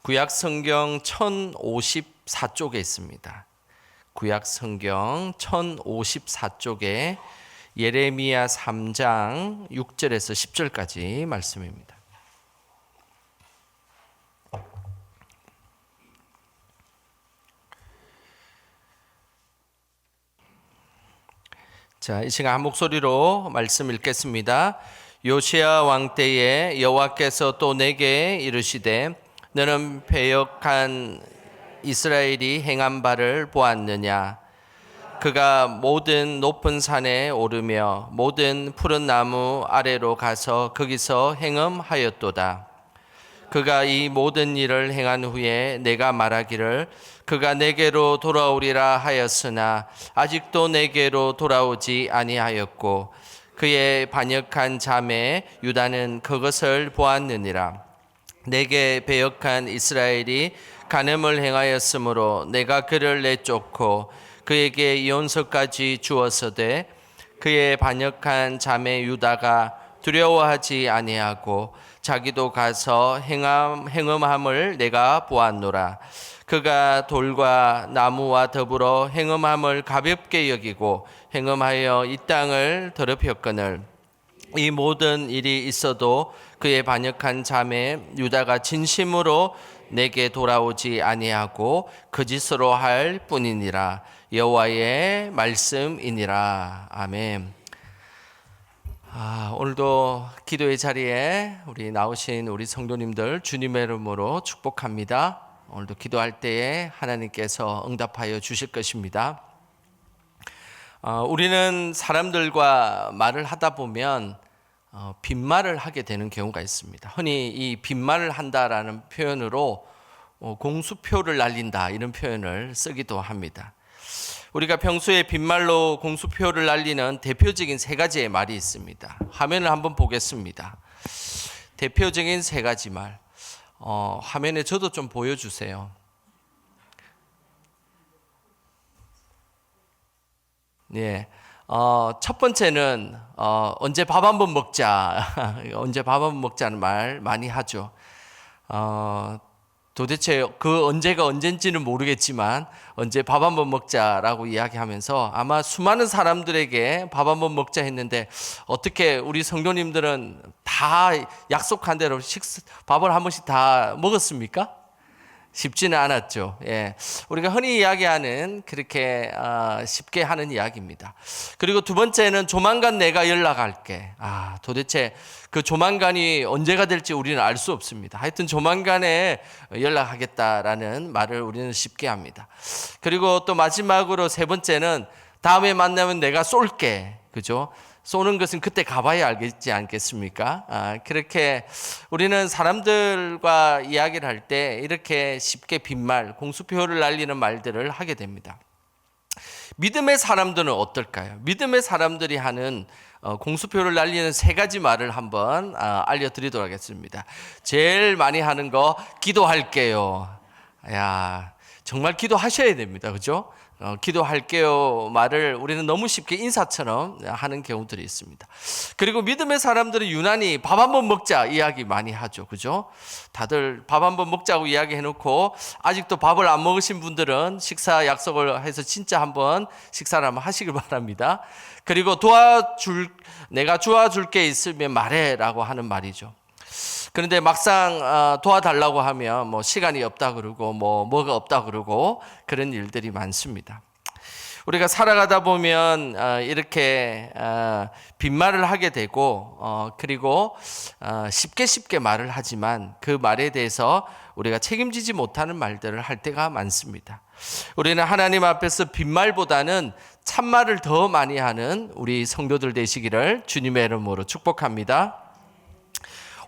구약 성경 1054쪽에 있습니다. 구약 성경 1054쪽에 예레미야 3장 6절에서 10절까지 말씀입니다. 자, 이 시간 한 목소리로 말씀 읽겠습니다. 요시야 왕 때에 여호와께서 또 내게 이르시되 너는 패역한 이스라엘이 행한 바를 보았느냐? 그가 모든 높은 산에 오르며 모든 푸른 나무 아래로 가서 거기서 행음하였도다. 그가 이 모든 일을 행한 후에 내가 말하기를 그가 내게로 돌아오리라 하였으나 아직도 내게로 돌아오지 아니하였고 그의 반역한 자매 유다는 그것을 보았느니라. 내게 배역한 이스라엘이 간음을 행하였으므로 내가 그를 내쫓고 그에게 이혼서까지 주었으되 그의 반역한 자매 유다가 두려워하지 아니하고 자기도 가서 행음함을 내가 보았노라. 그가 돌과 나무와 더불어 행음함을 가볍게 여기고 행음하여 이 땅을 더럽혔거늘 이 모든 일이 있어도 그의 반역한 자매 유다가 진심으로 내게 돌아오지 아니하고 거짓으로 할 뿐이니라. 여호와의 말씀이니라. 아멘. 오늘도 기도의 자리에 우리 나오신 우리 성도님들 주님의 이름으로 축복합니다. 오늘도 기도할 때에 하나님께서 응답하여 주실 것입니다. 우리는 사람들과 말을 하다 보면 빈말을 하게 되는 경우가 있습니다. 흔히 이 빈말을 한다라는 표현으로 공수표를 날린다 이런 표현을 쓰기도 합니다. 우리가 평소에 빈말로 공수표를 날리는 대표적인 세 가지의 말이 있습니다. 화면을 한번 보겠습니다. 대표적인 세 가지 말. 화면에 저도 좀 보여주세요. 예. 첫 번째는 언제 밥 한번 먹자. 언제 밥 한번 먹자는 말 많이 하죠. 도대체 그 언제가 언젠지는 모르겠지만 언제 밥 한번 먹자라고 이야기하면서 아마 수많은 사람들에게 밥 한번 먹자 했는데 어떻게 우리 성도님들은 다 약속한 대로 밥을 한 번씩 다 먹었습니까? 쉽지는 않았죠. 예. 우리가 흔히 이야기하는 그렇게 쉽게 하는 이야기입니다. 그리고 두 번째는 조만간 내가 연락할게. 도대체 그 조만간이 언제가 될지 우리는 알 수 없습니다. 하여튼 조만간에 연락하겠다라는 말을 우리는 쉽게 합니다. 그리고 또 마지막으로 세 번째는 다음에 만나면 내가 쏠게. 그죠? 쏘는 것은 그때 가봐야 알겠지 않겠습니까? 그렇게 우리는 사람들과 이야기를 할 때 이렇게 쉽게 빈말, 공수표를 날리는 말들을 하게 됩니다. 믿음의 사람들은 어떨까요? 믿음의 사람들이 하는 공수표를 날리는 세 가지 말을 한번 알려드리도록 하겠습니다. 제일 많이 하는 거 기도할게요. 정말 기도하셔야 됩니다. 그죠? 기도할게요 말을 우리는 너무 쉽게 인사처럼 하는 경우들이 있습니다. 그리고 믿음의 사람들은 유난히 밥 한번 먹자 이야기 많이 하죠. 그죠? 다들 밥 한번 먹자고 이야기 해놓고 아직도 밥을 안 먹으신 분들은 식사 약속을 해서 진짜 한번 식사를 한번 하시길 바랍니다. 그리고 내가 도와줄 게 있으면 말해라고 하는 말이죠. 그런데 막상 도와달라고 하면 시간이 없다 그러고 뭐가 없다 그러고 그런 일들이 많습니다. 우리가 살아가다 보면 이렇게 빈말을 하게 되고 그리고 쉽게 말을 하지만 그 말에 대해서 우리가 책임지지 못하는 말들을 할 때가 많습니다. 우리는 하나님 앞에서 빈말보다는 참말을 더 많이 하는 우리 성도들 되시기를 주님의 이름으로 축복합니다.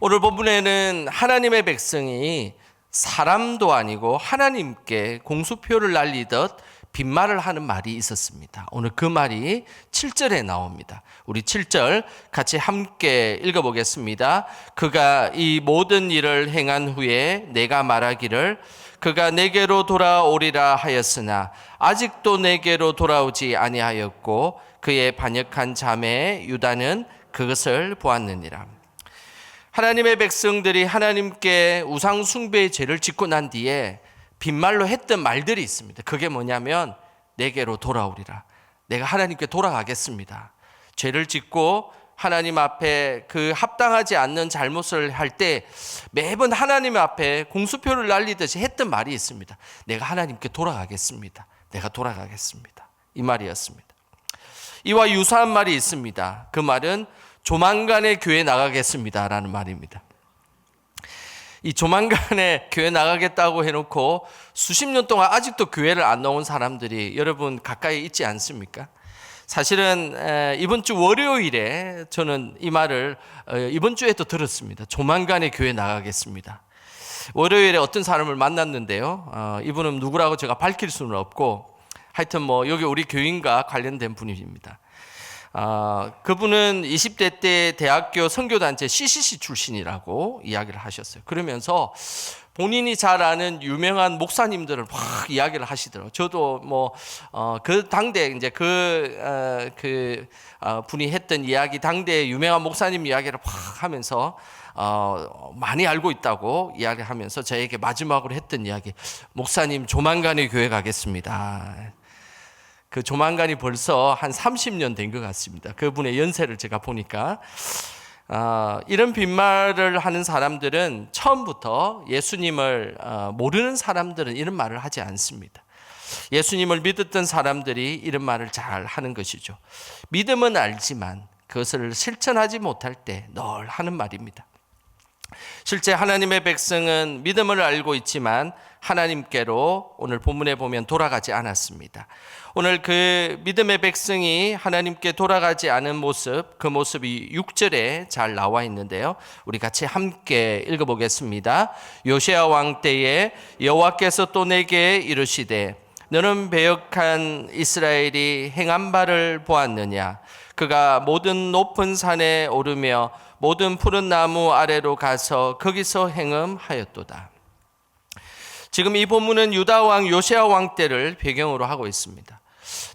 오늘 본문에는 하나님의 백성이 사람도 아니고 하나님께 공수표를 날리듯 빈말을 하는 말이 있었습니다. 오늘 그 말이 7절에 나옵니다. 우리 7절 같이 함께 읽어보겠습니다. 그가 이 모든 일을 행한 후에 내가 말하기를 그가 내게로 돌아오리라 하였으나 아직도 내게로 돌아오지 아니하였고 그의 반역한 자매 유다는 그것을 보았느니라. 하나님의 백성들이 하나님께 우상 숭배의 죄를 짓고 난 뒤에 빈말로 했던 말들이 있습니다. 그게 뭐냐면 내게로 돌아오리라. 내가 하나님께 돌아가겠습니다. 죄를 짓고 하나님 앞에 그 합당하지 않는 잘못을 할 때 매번 하나님 앞에 공수표를 날리듯이 했던 말이 있습니다. 내가 하나님께 돌아가겠습니다. 내가 돌아가겠습니다. 이 말이었습니다. 이와 유사한 말이 있습니다. 그 말은 조만간에 교회 나가겠습니다라는 말입니다. 이 조만간에 교회 나가겠다고 해놓고 수십 년 동안 아직도 교회를 안 나온 사람들이 여러분 가까이 있지 않습니까? 사실은 이번 주 월요일에 저는 이 말을 이번 주에 또 들었습니다. 조만간에 교회 나가겠습니다. 월요일에 어떤 사람을 만났는데요. 이분은 누구라고 제가 밝힐 수는 없고 하여튼 여기 우리 교인과 관련된 분입니다. 그분은 20대 때 대학교 선교단체 CCC 출신이라고 이야기를 하셨어요. 그러면서 본인이 잘 아는 유명한 목사님들을 막 이야기를 하시더라고요. 저도 그 당대 이제 분이 했던 이야기, 당대 유명한 목사님 이야기를 막 하면서 많이 알고 있다고 이야기하면서 저에게 마지막으로 했던 이야기, 목사님 조만간에 교회 가겠습니다. 그 조만간이 벌써 한 30년 된 것 같습니다. 그분의 연세를 제가 보니까 이런 빈말을 하는 사람들은 처음부터 예수님을 모르는 사람들은 이런 말을 하지 않습니다. 예수님을 믿었던 사람들이 이런 말을 잘 하는 것이죠. 믿음은 알지만 그것을 실천하지 못할 때 늘 하는 말입니다. 실제 하나님의 백성은 믿음을 알고 있지만 하나님께로 오늘 본문에 보면 돌아가지 않았습니다. 오늘 그 믿음의 백성이 하나님께 돌아가지 않은 모습, 그 모습이 6절에 잘 나와 있는데요. 우리 같이 함께 읽어보겠습니다. 요시야 왕 때에 여호와께서 또 내게 이르시되 너는 배역한 이스라엘이 행한 바를 보았느냐? 그가 모든 높은 산에 오르며 모든 푸른 나무 아래로 가서 거기서 행음하였도다. 지금 이 본문은 유다 왕 요시야 왕 때를 배경으로 하고 있습니다.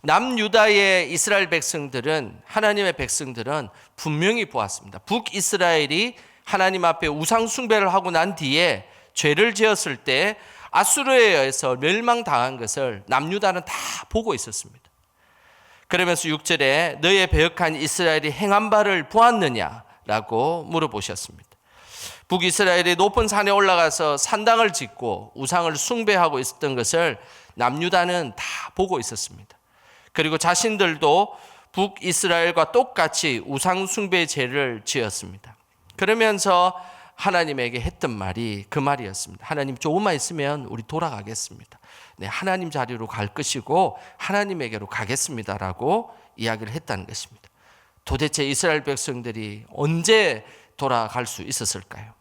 남유다의 이스라엘 백성들은, 하나님의 백성들은 분명히 보았습니다. 북이스라엘이 하나님 앞에 우상 숭배를 하고 난 뒤에 죄를 지었을 때 아수르에 의해서 멸망당한 것을 남유다는 다 보고 있었습니다. 그러면서 6절에 너의 배역한 이스라엘이 행한 바를 보았느냐라고 물어보셨습니다. 북이스라엘이 높은 산에 올라가서 산당을 짓고 우상을 숭배하고 있었던 것을 남유다는 다 보고 있었습니다. 그리고 자신들도 북이스라엘과 똑같이 우상 숭배 죄를 지었습니다. 그러면서 하나님에게 했던 말이 그 말이었습니다. 하나님 조금만 있으면 우리 돌아가겠습니다. 네, 하나님 자리로 갈 것이고 하나님에게로 가겠습니다라고 이야기를 했다는 것입니다. 도대체 이스라엘 백성들이 언제 돌아갈 수 있었을까요?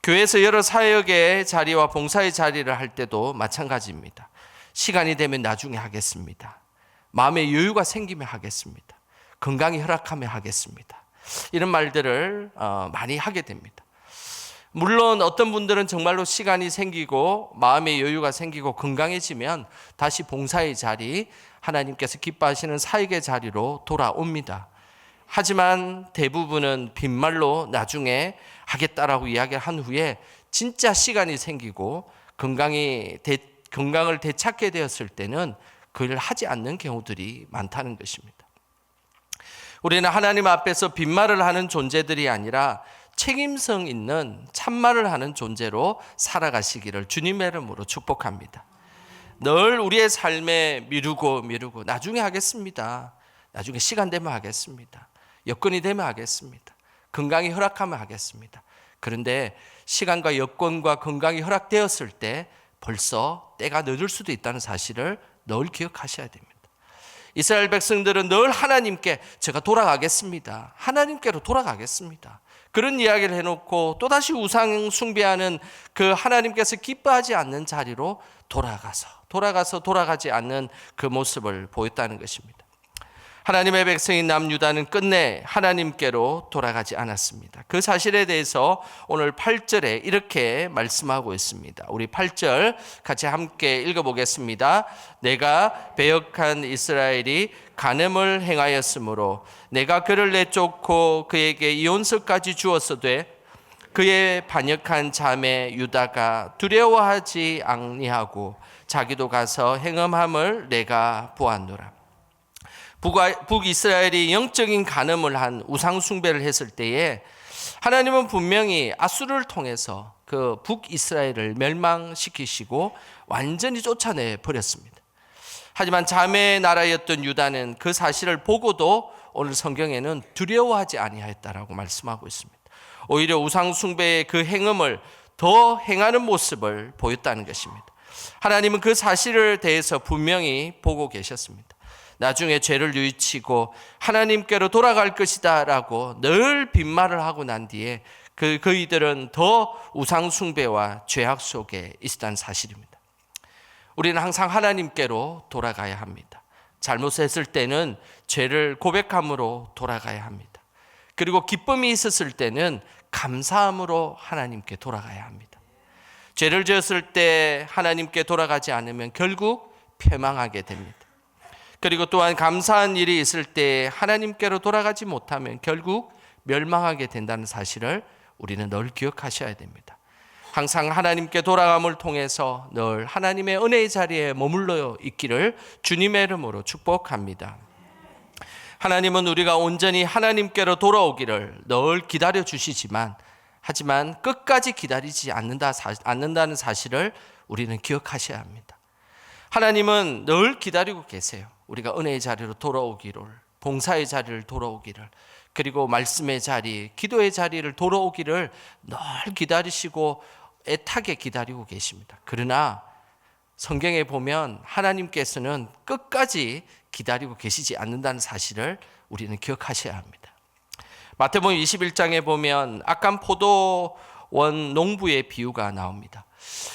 교회에서 여러 사역의 자리와 봉사의 자리를 할 때도 마찬가지입니다. 시간이 되면 나중에 하겠습니다. 마음의 여유가 생기면 하겠습니다. 건강이 허락하면 하겠습니다. 이런 말들을 많이 하게 됩니다. 물론 어떤 분들은 정말로 시간이 생기고 마음의 여유가 생기고 건강해지면 다시 봉사의 자리, 하나님께서 기뻐하시는 사역의 자리로 돌아옵니다. 하지만 대부분은 빈말로 나중에 하겠다라고 이야기한 후에 진짜 시간이 생기고 건강을 되찾게 되었을 때는 그걸 하지 않는 경우들이 많다는 것입니다. 우리는 하나님 앞에서 빈말을 하는 존재들이 아니라 책임성 있는 참말을 하는 존재로 살아가시기를 주님의 이름으로 축복합니다. 늘 우리의 삶에 미루고 나중에 하겠습니다. 나중에 시간 되면 하겠습니다. 여건이 되면 하겠습니다. 건강이 허락하면 하겠습니다. 그런데 시간과 여건과 건강이 허락되었을 때 벌써 때가 늦을 수도 있다는 사실을 늘 기억하셔야 됩니다. 이스라엘 백성들은 늘 하나님께 제가 돌아가겠습니다. 하나님께로 돌아가겠습니다. 그런 이야기를 해놓고 또다시 우상 숭배하는 그 하나님께서 기뻐하지 않는 자리로 돌아가지 않는 그 모습을 보였다는 것입니다. 하나님의 백성인 남유다는 끝내 하나님께로 돌아가지 않았습니다. 그 사실에 대해서 오늘 8절에 이렇게 말씀하고 있습니다. 우리 8절 같이 함께 읽어보겠습니다. 내가 배역한 이스라엘이 간음을 행하였으므로 내가 그를 내쫓고 그에게 이혼서까지 주었으되 그의 반역한 자매 유다가 두려워하지 아니하고 자기도 가서 행음함을 내가 보았노라. 북이스라엘이 영적인 간음을 한 우상 숭배를 했을 때에 하나님은 분명히 아수르를 통해서 그 북이스라엘을 멸망시키시고 완전히 쫓아내 버렸습니다. 하지만 자매의 나라였던 유다는 그 사실을 보고도 오늘 성경에는 두려워하지 아니하였다라고 말씀하고 있습니다. 오히려 우상 숭배의 그 행음을 더 행하는 모습을 보였다는 것입니다. 하나님은 그 사실을 대해서 분명히 보고 계셨습니다. 나중에 죄를 뉘우치고 하나님께로 돌아갈 것이다 라고 늘 빈말을 하고 난 뒤에 그이들은 더 우상 숭배와 죄악 속에 있었다는 사실입니다. 우리는 항상 하나님께로 돌아가야 합니다. 잘못했을 때는 죄를 고백함으로 돌아가야 합니다. 그리고 기쁨이 있었을 때는 감사함으로 하나님께 돌아가야 합니다. 죄를 지었을 때 하나님께 돌아가지 않으면 결국 패망하게 됩니다. 그리고 또한 감사한 일이 있을 때 하나님께로 돌아가지 못하면 결국 멸망하게 된다는 사실을 우리는 늘 기억하셔야 됩니다. 항상 하나님께 돌아감을 통해서 늘 하나님의 은혜의 자리에 머물러 있기를 주님의 이름으로 축복합니다. 하나님은 우리가 온전히 하나님께로 돌아오기를 늘 기다려 주시지만 하지만 끝까지 기다리지 않는다는 사실을 우리는 기억하셔야 합니다. 하나님은 늘 기다리고 계세요. 우리가 은혜의 자리로 돌아오기를, 봉사의 자리를 돌아오기를, 그리고 말씀의 자리, 기도의 자리를 돌아오기를 늘 기다리시고 애타게 기다리고 계십니다. 그러나 성경에 보면 하나님께서는 끝까지 기다리고 계시지 않는다는 사실을 우리는 기억하셔야 합니다. 마태복음 21장에 보면 악한 포도원 농부의 비유가 나옵니다.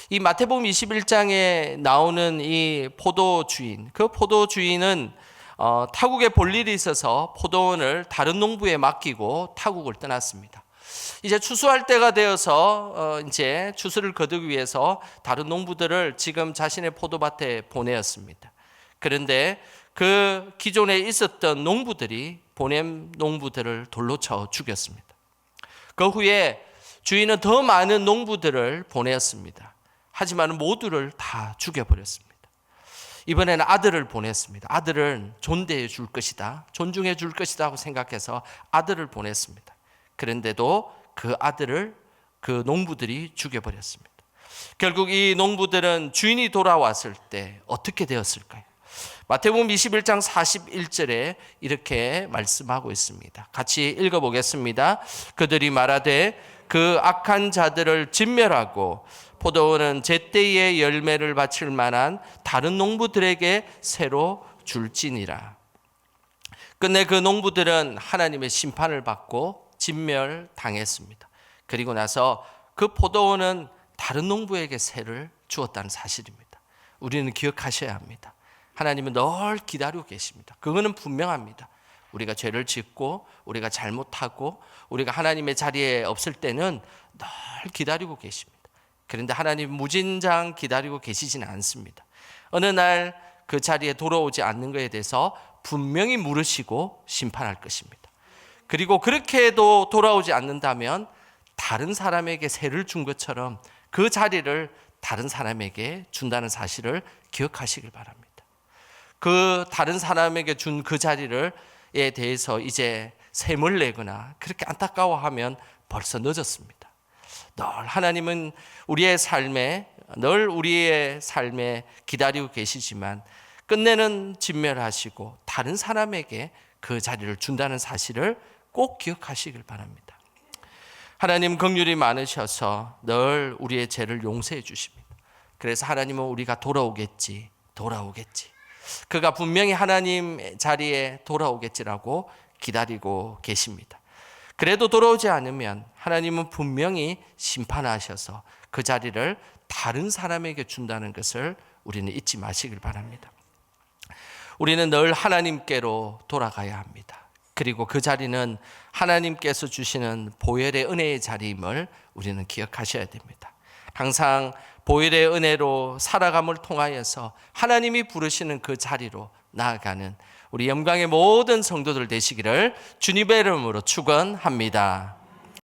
이 마태복음 21장에 나오는 이 포도주인, 그 포도주인은 타국에 볼 일이 있어서 포도원을 다른 농부에 맡기고 타국을 떠났습니다. 이제 추수할 때가 되어서 이제 추수를 거두기 위해서 다른 농부들을 지금 자신의 포도밭에 보내었습니다. 그런데 그 기존에 있었던 농부들이 보냄 농부들을 돌로 쳐 죽였습니다. 그 후에 주인은 더 많은 농부들을 보냈습니다. 하지만 모두를 다 죽여버렸습니다. 이번에는 아들을 보냈습니다. 아들은 존대해 줄 것이다, 존중해 줄 것이다 하고 생각해서 아들을 보냈습니다. 그런데도 그 아들을 그 농부들이 죽여버렸습니다. 결국 이 농부들은 주인이 돌아왔을 때 어떻게 되었을까요? 마태복음 21장 41절에 이렇게 말씀하고 있습니다. 같이 읽어보겠습니다. 그들이 말하되 그 악한 자들을 진멸하고 포도원은 제때의 열매를 바칠 만한 다른 농부들에게 새로 줄지니라. 끝내 그 농부들은 하나님의 심판을 받고 진멸당했습니다. 그리고 나서 그 포도원은 다른 농부에게 새를 주었다는 사실입니다. 우리는 기억하셔야 합니다. 하나님은 늘 기다리고 계십니다. 그거는 분명합니다. 우리가 죄를 짓고 우리가 잘못하고 우리가 하나님의 자리에 없을 때는 늘 기다리고 계십니다. 그런데 하나님 무진장 기다리고 계시지는 않습니다. 어느 날 그 자리에 돌아오지 않는 것에 대해서 분명히 물으시고 심판할 것입니다. 그리고 그렇게 해도 돌아오지 않는다면 다른 사람에게 세를 준 것처럼 그 자리를 다른 사람에게 준다는 사실을 기억하시길 바랍니다. 그 다른 사람에게 준 그 자리에 대해서 이제 셈을 내거나 그렇게 안타까워하면 벌써 늦었습니다. 늘 하나님은 우리의 삶에 기다리고 계시지만 끝내는 진멸하시고 다른 사람에게 그 자리를 준다는 사실을 꼭 기억하시길 바랍니다. 하나님 긍휼이 많으셔서 늘 우리의 죄를 용서해 주십니다. 그래서 하나님은 우리가 돌아오겠지. 그가 분명히 하나님 자리에 돌아오겠지라고 기다리고 계십니다. 그래도 돌아오지 않으면 하나님은 분명히 심판하셔서 그 자리를 다른 사람에게 준다는 것을 우리는 잊지 마시길 바랍니다. 우리는 늘 하나님께로 돌아가야 합니다. 그리고 그 자리는 하나님께서 주시는 보혈의 은혜의 자리임을 우리는 기억하셔야 됩니다. 항상 보혈의 은혜로 살아감을 통하여서 하나님이 부르시는 그 자리로 나아가는 우리 영광의 모든 성도들 되시기를 주님의 이름으로 축원합니다.